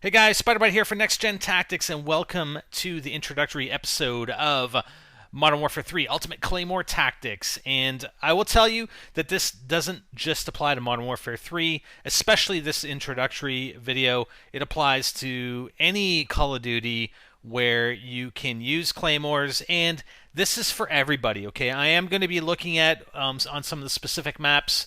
Hey guys, Spider-Bite here for NextGenTactics, and welcome to the introductory episode of Modern Warfare 3 Ultimate Claymore Tactics. And I will tell you that this doesn't just apply to Modern Warfare 3, especially this introductory video. It applies to any Call of Duty where you can use Claymores, and this is for everybody, okay? I am going to be looking at, on some of the specific maps,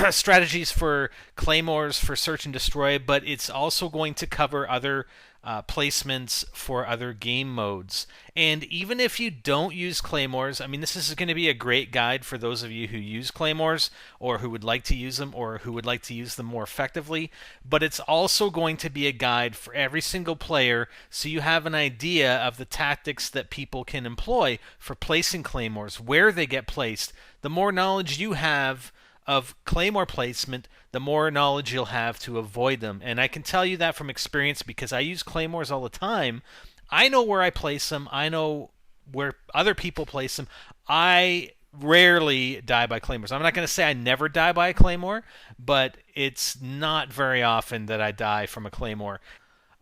strategies for Claymores for search and destroy, but it's also going to cover other placements for other game modes. And even if you don't use Claymores, I mean, this is going to be a great guide for those of you who use Claymores or who would like to use them or who would like to use them more effectively. But it's also going to be a guide for every single player so you have an idea of the tactics that people can employ for placing Claymores, where they get placed. The more knowledge you have of Claymore placement, the more knowledge you'll have to avoid them. And I can tell you that from experience because I use Claymores all the time. I know where I place them. I know where other people place them. I rarely die by Claymores. I'm not going to say I never die by a Claymore, but it's not very often that I die from a Claymore.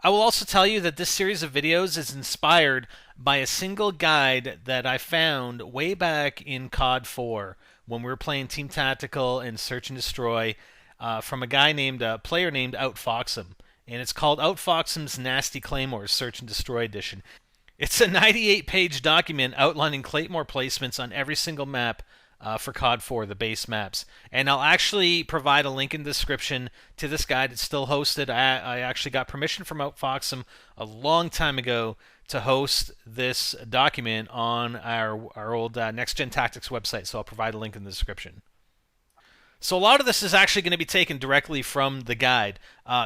I will also tell you that this series of videos is inspired by a single guide that I found way back in COD 4 when we were playing Team Tactical and Search and Destroy from a player named Outfoxham. And it's called Outfoxham's Nasty Claymores Search and Destroy Edition. It's a 98-page document outlining Claymore placements on every single map for COD 4, the base maps. And I'll actually provide a link in the description to this guide. It's still hosted. I actually got permission from Outfoxham a long time ago to host this document on our old NextGenTactics website, so I'll provide a link in the description. So a lot of this is actually going to be taken directly from the guide.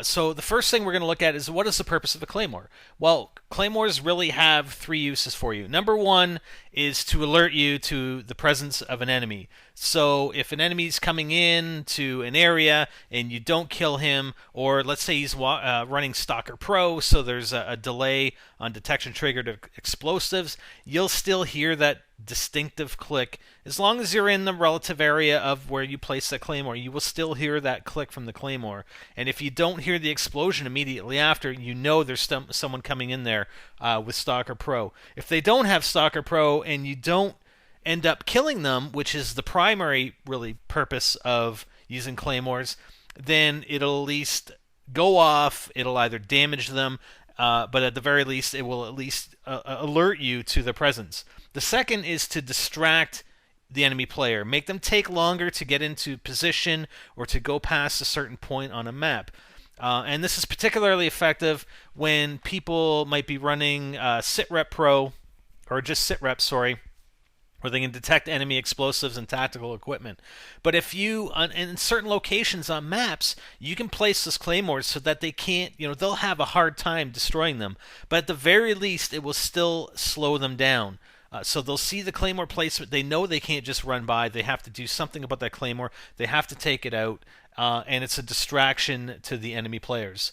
So the first thing we're going to look at is, what is the purpose of a Claymore? Well, Claymores really have three uses for you. Number one is to alert you to the presence of an enemy. So if an enemy's coming in to an area and you don't kill him, or let's say he's running Stalker Pro, so there's a delay on detection triggered explosives, you'll still hear that distinctive click. As long as you're in the relative area of where you place that Claymore, you will still hear that click from the Claymore. And if you don't hear the explosion immediately after, you know there's someone coming in there with Stalker Pro. If they don't have Stalker Pro and you don't end up killing them, which is the primary really purpose of using Claymores, then it'll at least go off. It'll either damage them, but at the very least it will at least alert you to their presence. The second is to distract the enemy player, make them take longer to get into position or to go past a certain point on a map. And this is particularly effective when people might be running SitRep Pro, or just SitRep, sorry, where they can detect enemy explosives and tactical equipment. But if you, in certain locations on maps, you can place those Claymores so that they can't, they'll have a hard time destroying them. But at the very least, it will still slow them down. So they'll see the Claymore placement. They know they can't just run by. They have to do something about that Claymore. They have to take it out. And it's a distraction to the enemy players.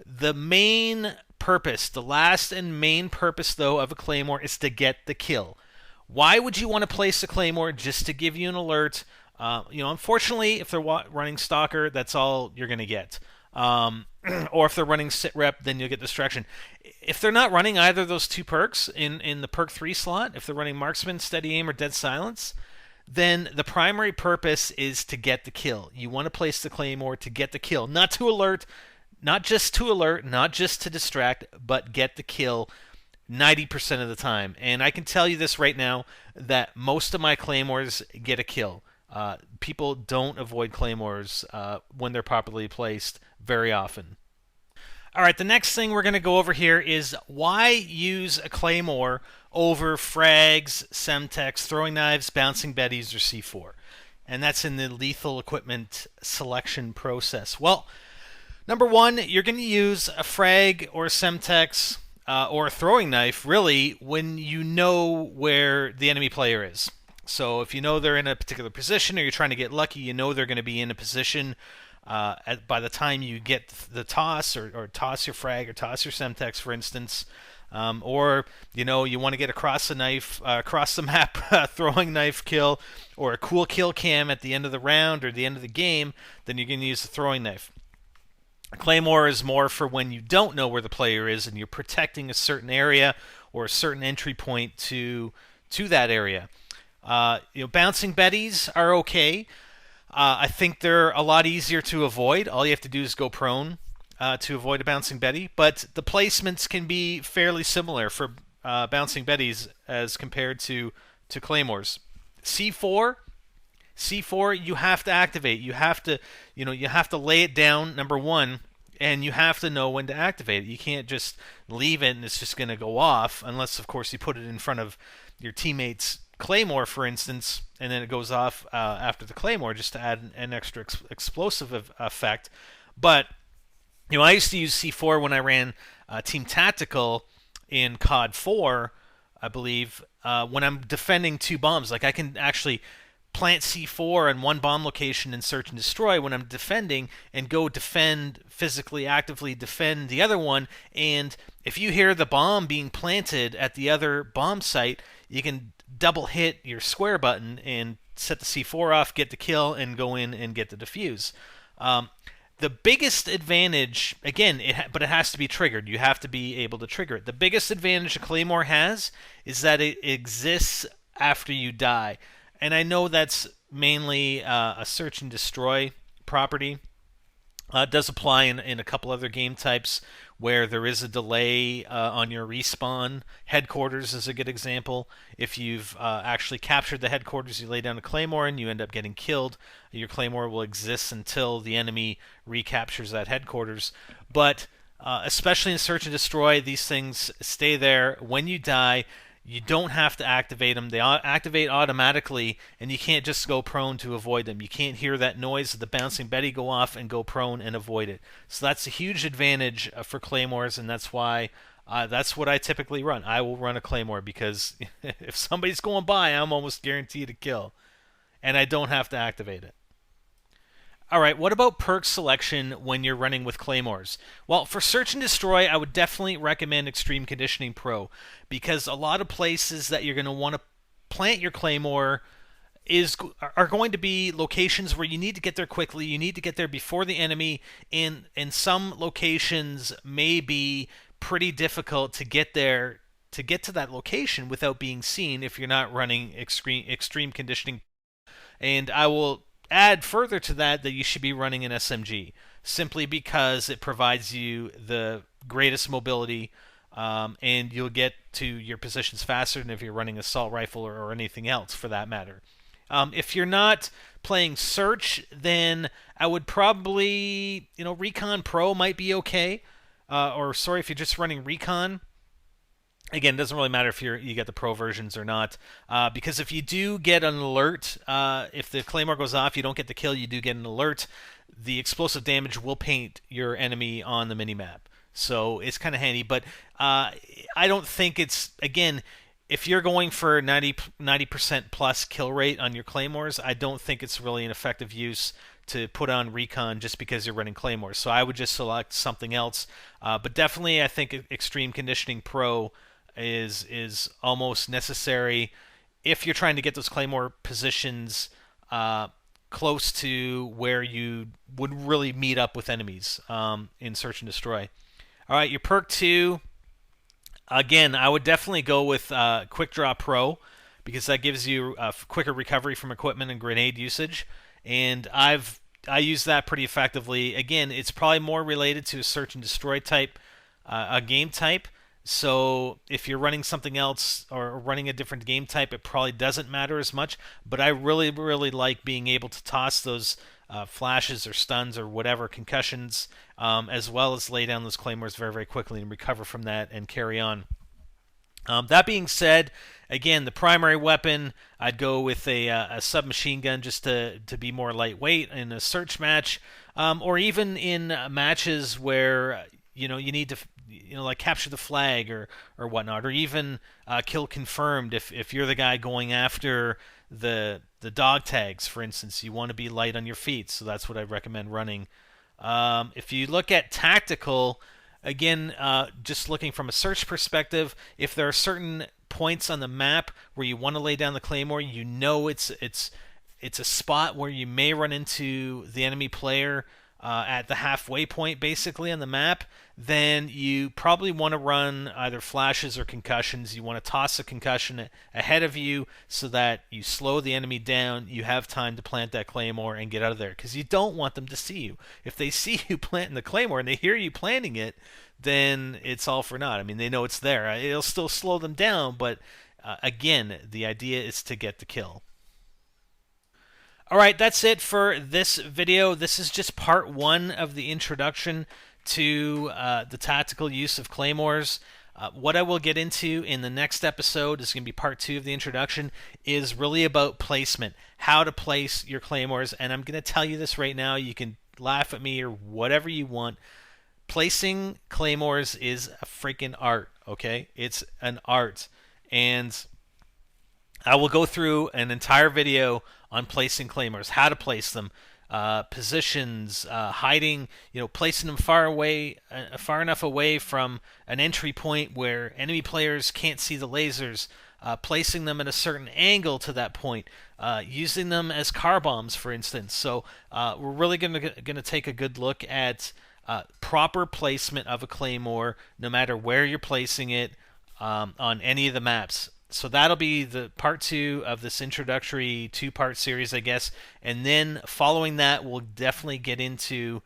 The main purpose, the last and main purpose, though, of a Claymore is to get the kill. Why would you want to place a Claymore? Just to give you an alert. Unfortunately, if they're running Stalker, that's all you're going to get. Or if they're running SitRep, then you'll get distraction. If they're not running either of those two perks in the perk 3 slot, if they're running Marksman, Steady Aim, or Dead Silence, then the primary purpose is to get the kill. You want to place the Claymore to get the kill, not to alert, not just to distract, but get the kill 90% of the time. And I can tell you this right now, that most of my Claymores get a kill. People don't avoid Claymores when they're properly placed very often. All right, the next thing we're going to go over here is why use a Claymore over frags, semtex, throwing knives, bouncing betties, or C4. And that's in the lethal equipment selection process. Well, number one, you're going to use a frag or a semtex or a throwing knife, really, when you know where the enemy player is. So if you know they're in a particular position, or you're trying to get lucky, you know they're going to be in a position by the time you get the toss, or toss your frag, or toss your semtex, for instance. Or you want to get across the map throwing knife kill, or a cool kill cam at the end of the round or the end of the game, then you're going to use the throwing knife. Claymore is more for when you don't know where the player is and you're protecting a certain area or a certain entry point to that area. Bouncing betties are okay. I think they're a lot easier to avoid. All you have to do is go prone to avoid a bouncing Betty, but the placements can be fairly similar for bouncing Betties as compared to Claymores. C4, C4, you have to activate. You have to lay it down. Number one, and you have to know when to activate it. You can't just leave it and it's just going to go off, unless, of course, you put it in front of your teammate's Claymore, for instance, and then it goes off after the Claymore just to add an extra explosive effect. But I used to use C4 when I ran Team Tactical in COD 4, I believe, when I'm defending two bombs. Like, I can actually plant C4 in one bomb location and search and destroy when I'm defending, and go defend, physically, actively defend the other one. And if you hear the bomb being planted at the other bomb site, you can double hit your square button and set the C4 off, get the kill, and go in and get the defuse. The biggest advantage, again, but it has to be triggered. You have to be able to trigger it. The biggest advantage a Claymore has is that it exists after you die. And I know that's mainly a search and destroy property. It does apply in a couple other game types where there is a delay on your respawn. Headquarters is a good example. If you've actually captured the headquarters, you lay down a Claymore and you end up getting killed. Your Claymore will exist until the enemy recaptures that headquarters. But especially in search and destroy, these things stay there. When you die, you don't have to activate them. They activate automatically, and you can't just go prone to avoid them. You can't hear that noise of the bouncing Betty go off and go prone and avoid it. So that's a huge advantage for Claymores, and that's why that's what I typically run. I will run a Claymore because if somebody's going by, I'm almost guaranteed a kill, and I don't have to activate it. Alright, what about perk selection when you're running with Claymores? Well, for Search and Destroy, I would definitely recommend Extreme Conditioning Pro, because a lot of places that you're going to want to plant your Claymore are going to be locations where you need to get there quickly, you need to get there before the enemy, and some locations may be pretty difficult to get there, to get to that location without being seen if you're not running extreme conditioning. And I will add further to that you should be running an SMG, simply because it provides you the greatest mobility, and you'll get to your positions faster than if you're running assault rifle or anything else for that matter. If you're not playing Search, then I would probably, Recon Pro might be okay. If you're just running Recon, again, it doesn't really matter if you get the pro versions or not, because if you do get an alert, if the Claymore goes off, you don't get the kill, you do get an alert, the explosive damage will paint your enemy on the minimap. So it's kind of handy, but I don't think it's, again, if you're going for 90% plus kill rate on your Claymores, I don't think it's really an effective use to put on Recon just because you're running Claymores. So I would just select something else. But definitely I think Extreme Conditioning Pro is almost necessary if you're trying to get those Claymore positions close to where you would really meet up with enemies in Search and Destroy. Alright, your perk 2, again, I would definitely go with Quick Draw Pro, because that gives you quicker recovery from equipment and grenade usage, and I use that pretty effectively. Again, it's probably more related to a Search and Destroy type, a game type. So if you're running something else or running a different game type, it probably doesn't matter as much. But I really, really like being able to toss those flashes or stuns or whatever, concussions, as well as lay down those Claymores very, very quickly and recover from that and carry on. That being said, again, the primary weapon, I'd go with a submachine gun just to be more lightweight in a search match, or even in matches where you need to like capture the flag or whatnot, or even kill confirmed if you're the guy going after the dog tags, for instance. You want to be light on your feet, so that's what I recommend running. If you look at tactical, again, just looking from a search perspective, if there are certain points on the map where you want to lay down the Claymore, it's a spot where you may run into the enemy player at the halfway point, basically, on the map, then you probably want to run either flashes or concussions. You want to toss a concussion ahead of you so that you slow the enemy down. You have time to plant that Claymore and get out of there, because you don't want them to see you. If they see you planting the Claymore and they hear you planting it, then it's all for naught. I mean, they know it's there. It'll still slow them down, but again, the idea is to get the kill. Alright, that's it for this video. This is just part 1 of the introduction to the tactical use of Claymores. What I will get into in the next episode is going to be part 2 of the introduction, is really about placement, how to place your Claymores, and I'm going to tell you this right now. You can laugh at me or whatever you want. Placing Claymores is a freaking art, okay? It's an art, and I will go through an entire video on placing Claymores, how to place them, positions, hiding, placing them far enough away from an entry point where enemy players can't see the lasers, placing them at a certain angle to that point, using them as car bombs, for instance. So we're really going to take a good look at proper placement of a Claymore, no matter where you're placing it on any of the maps. So that'll be the part 2 of this introductory 2-part series, I guess. And then following that, we'll definitely get into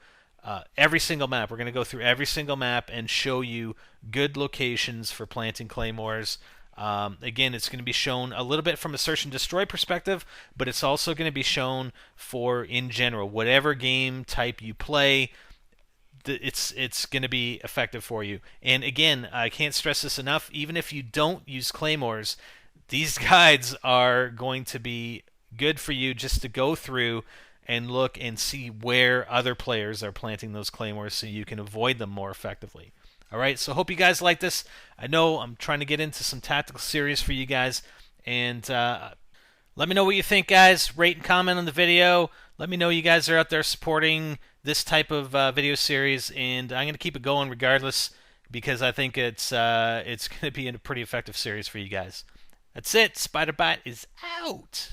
every single map. We're going to go through every single map and show you good locations for planting Claymores. Again, it's going to be shown a little bit from a search and destroy perspective, but it's also going to be shown for, in general, whatever game type you play, it's going to be effective for you. And again, I can't stress this enough, even if you don't use Claymores, these guides are going to be good for you just to go through and look and see where other players are planting those Claymores so you can avoid them more effectively. Alright, so hope you guys like this. I know I'm trying to get into some tactical series for you guys, and let me know what you think, guys. Rate and comment on the video. Let me know you guys are out there supporting this type of video series, and I'm going to keep it going regardless, because I think it's going to be a pretty effective series for you guys. That's it. SpiderBot is out.